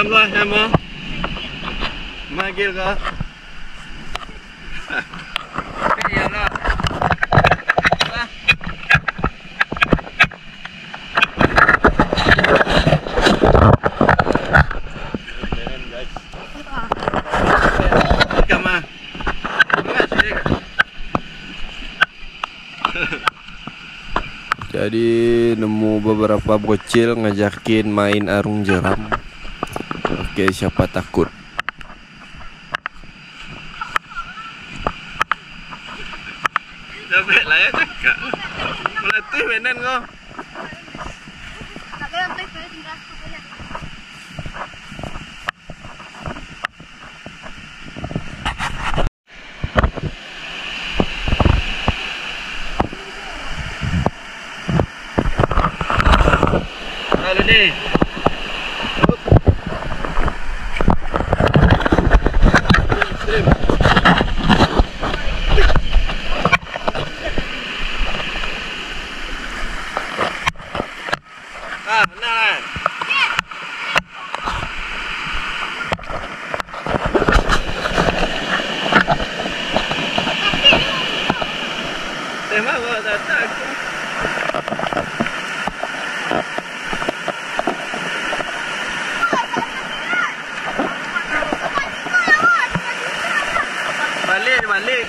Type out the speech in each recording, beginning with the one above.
dalam luar nama. Magil ka. Iyalah. Jadi nemu beberapa bocil ngajakin main arung jeram. Oke, siapa takut? Sampai lah ya cakap. Melatih mainan kau. Lalu ni. Benar. Tema gua datang. Balik.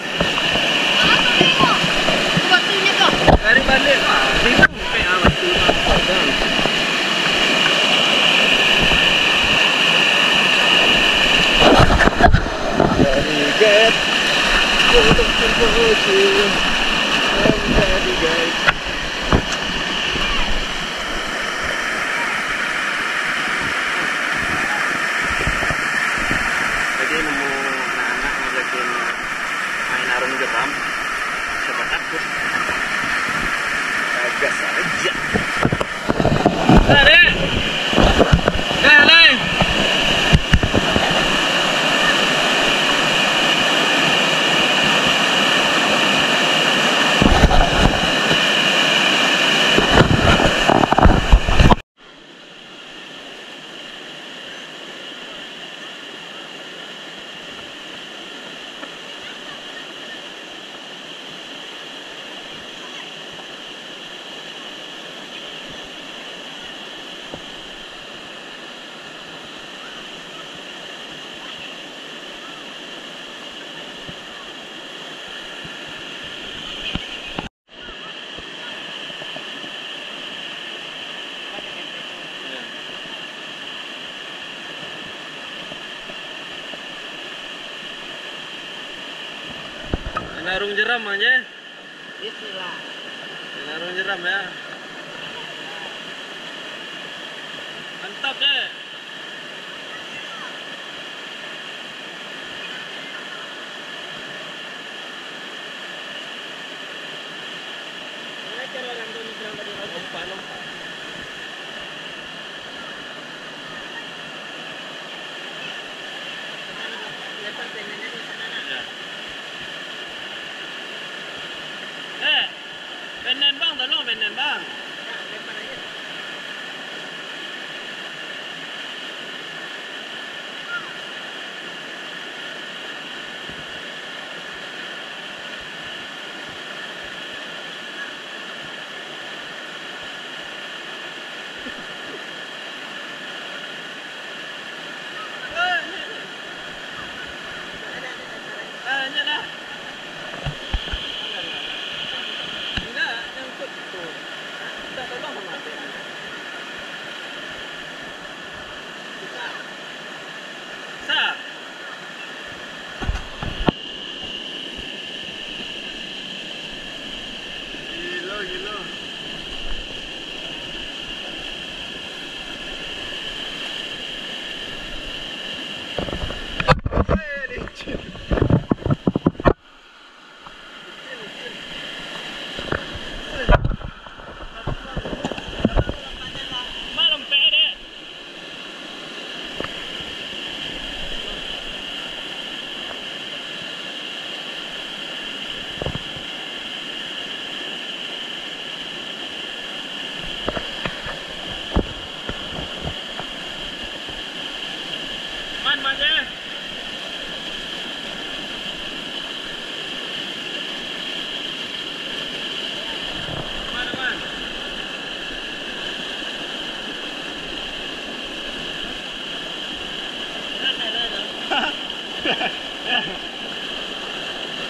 Batunya kau. Dari balik ah. Bingung kayak batu. Get untuk terpuji menjadi guys. Jadi nemu anak-anak ngajakin main arung jeram. Siapa takut? Gas aja. Ada. Galai. Arung jeram aja. Bismillah. Arung jeram ya. Mantap deh. Mana cara orang tuh nyebrang tadi lompat. Lepas pengennya di sana. Benen bang, tolong benen bang.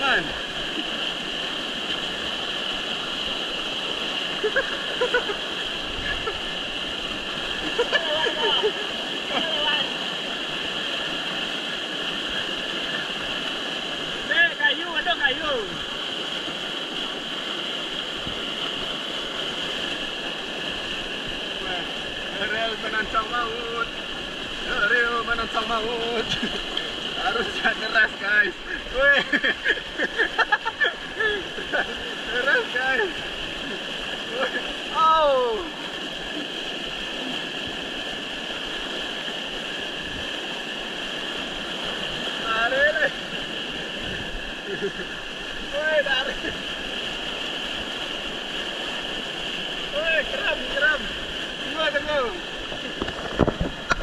Man. Kayu ada kayu. Ariel menantang maut. Ariel menantang maut. Harus deras guys. Weh. Deras guys. Oh. Ariel. Woi, dari. Woi, keram. Tunggu.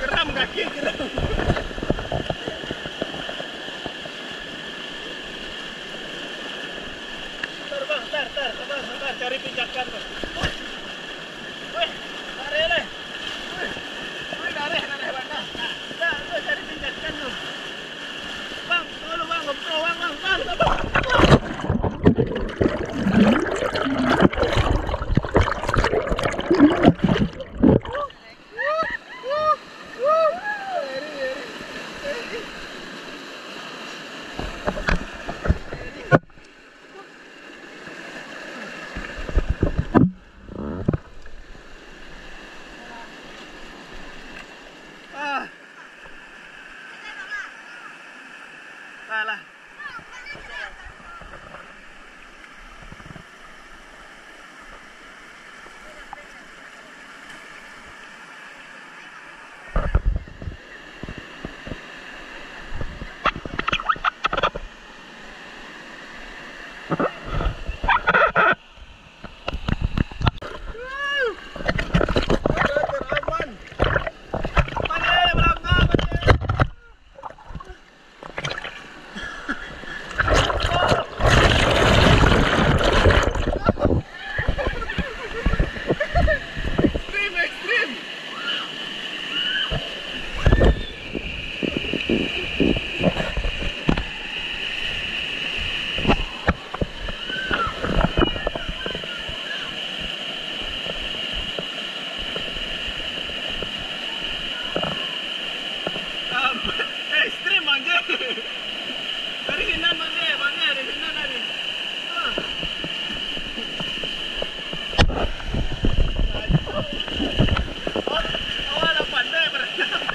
Keram kaki. Sabar, cari pijakan. Woi, dari le. Woi, dari mana? Dah, lu cari pijakan lu. Bang, tolong bang, ngobrol bang. Salah. Ekstrim manja. Dari sini manja, dari sini tadi. Awal pandai berenang.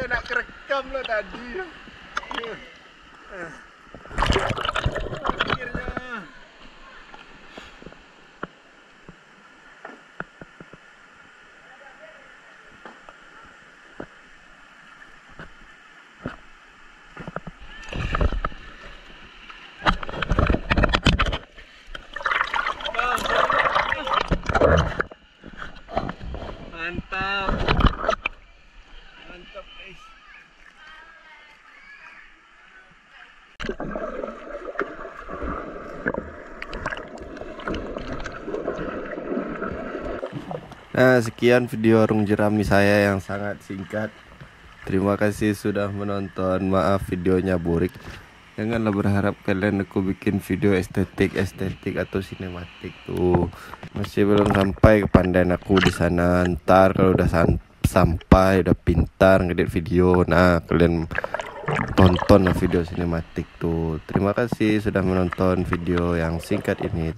Nak kerekam lo tadi. Akhirnya. Mantap. Mantap guys. Nah, sekian video arung jerami saya yang sangat singkat. Terima kasih sudah menonton. Maaf videonya burik. Janganlah berharap kalian aku bikin video estetik atau sinematik tuh. Masih belum sampai kepandaian aku di sana. Ntar kalau udah sampai udah pintar ngedit video, nah kalian tonton video sinematik tuh. Terima kasih sudah menonton video yang singkat ini.